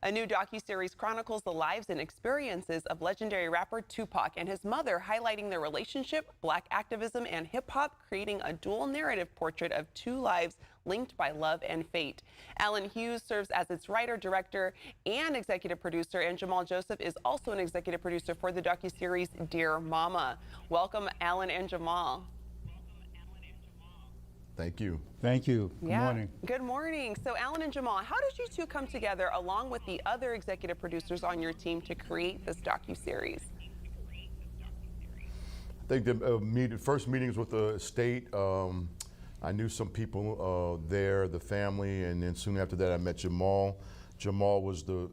A new docuseries chronicles the lives and experiences of legendary rapper Tupac and his mother, highlighting their relationship, black activism, and hip-hop, creating a dual narrative portrait of two lives linked by love and fate. Alan Hughes serves as its writer, director, and executive producer, and Jamal Joseph is also an executive producer for the docuseries Dear Mama. Welcome, Alan and Jamal. Thank you. Thank you. Good morning. Good morning. So Alan and Jamal, how did you two come together along with the other executive producers on your team to create this docuseries? I think the first meetings with the state, I knew some people there, the family, and then soon after that I met Jamal. Jamal was the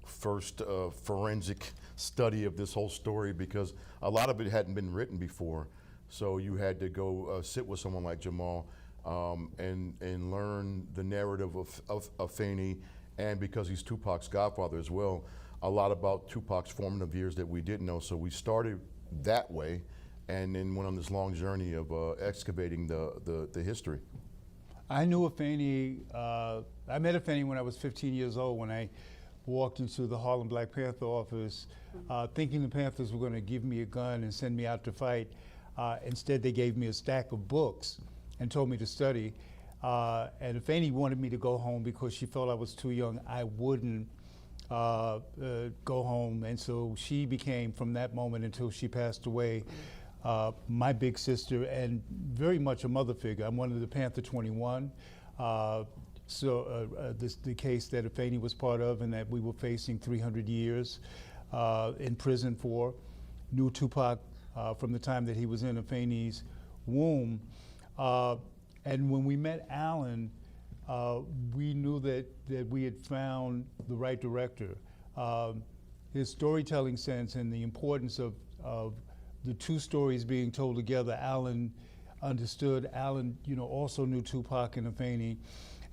first forensic study of this whole story because a lot of it hadn't been written before. So you had to go sit with someone like Jamal and learn the narrative of Afeni, and because he's Tupac's godfather as well, a lot about Tupac's formative years that we didn't know. So we started that way and then went on this long journey of excavating the history. I knew Afeni, I met Afeni when I was 15 years old when I walked into the Harlem Black Panther office thinking the Panthers were going to give me a gun and send me out to fight. Instead, they gave me a stack of books and told me to study. And Afeni wanted me to go home because she felt I was too young. I wouldn't go home. And so she became, from that moment until she passed away, my big sister and very much a mother figure. I'm one of the Panther 21. The case that Afeni was part of and that we were facing 300 years in prison for. Knew Tupac from the time that he was in Afeni's womb. And when we met Alan, we knew that we had found the right director. His storytelling sense and the importance of the two stories being told together, Alan understood. Alan, also knew Tupac and Afeni.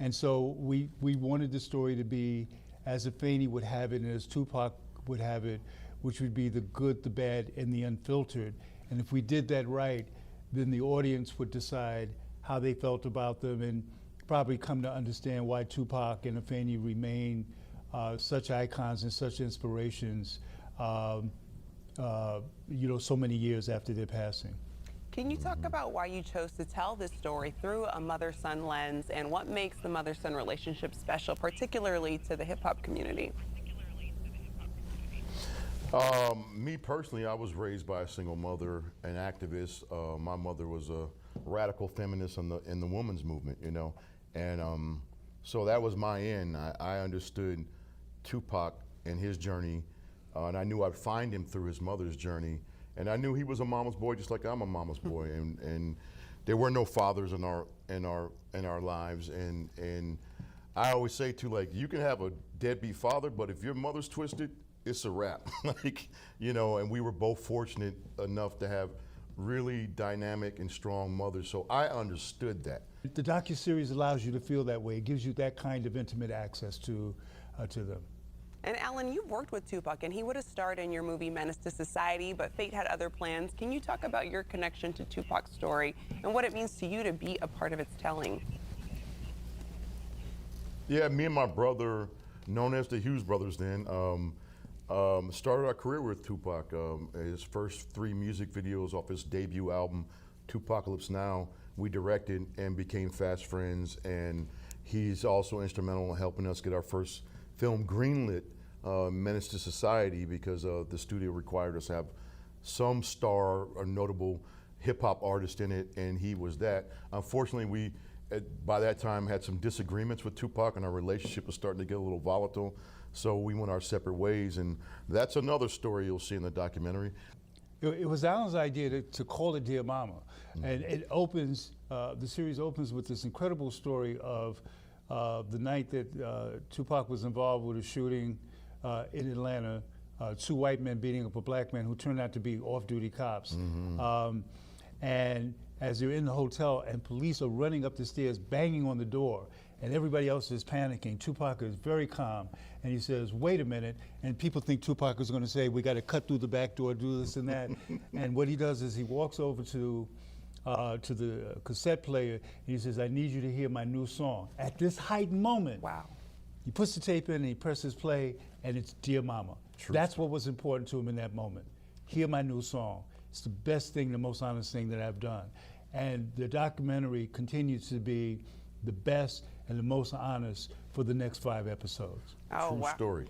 And so we wanted the story to be as Afeni would have it and as Tupac would have it, which would be the good, the bad, and the unfiltered. And if we did that right, then the audience would decide how they felt about them and probably come to understand why Tupac and Afeni remain such icons and such inspirations, so many years after their passing. Can you talk about why you chose to tell this story through a mother-son lens and what makes the mother-son relationship special, particularly to the hip-hop community? Me personally, I was raised by a single mother, an activist. My mother was a radical feminist in the women's movement, and so that was my end. I understood Tupac and his journey, and I knew I'd find him through his mother's journey, and I knew he was a mama's boy just like I'm a mama's boy, and there were no fathers in our lives, and I always say too, like, you can have a deadbeat father, but if your mother's twisted, it's a wrap. And we were both fortunate enough to have really dynamic and strong mothers, so I understood that. The docuseries allows you to feel that way. It gives you that kind of intimate access to them. And Alan, you've worked with Tupac, and he would have starred in your movie Menace to Society, but fate had other plans. Can you talk about your connection to Tupac's story and what it means to you to be a part of its telling? Yeah, me and my brother, known as the Hughes brothers then, started our career with Tupac. His first 3 music videos off his debut album, Tupacalypse Now, we directed and became fast friends, and he's also instrumental in helping us get our first film greenlit, Menace to Society, because the studio required us to have some star or notable hip-hop artist in it, and he was that. Unfortunately, we, by that time, had some disagreements with Tupac, and our relationship was starting to get a little volatile. So we went our separate ways, and that's another story you'll see in the documentary. It was Alan's idea to call it Dear Mama, and it opens, the series opens with this incredible story of the night that Tupac was involved with a shooting in Atlanta, 2 white men beating up a black man who turned out to be off-duty cops. And as they're in the hotel and police are running up the stairs, banging on the door, and everybody else is panicking, Tupac is very calm, and he says, wait a minute, and people think Tupac is going to say, we got to cut through the back door, do this and that. And what he does is he walks over to the cassette player, and he says, I need you to hear my new song. At this heightened moment, wow, He puts the tape in and he presses play, and it's Dear Mama. True. That's what was important to him in that moment. Hear my new song. It's the best thing, the most honest thing that I've done. And the documentary continues to be the best and the most honest for the next 5 episodes. Oh, True wow. story.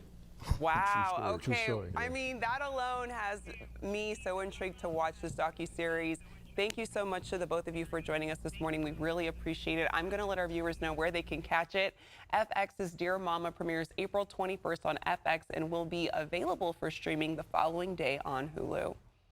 Wow. True Okay. story. I mean, that alone has me so intrigued to watch this docuseries. Thank you so much to the both of you for joining us this morning. We really appreciate it. I'm going to let our viewers know where they can catch it. FX's Dear Mama premieres April 21st on FX and will be available for streaming the following day on Hulu.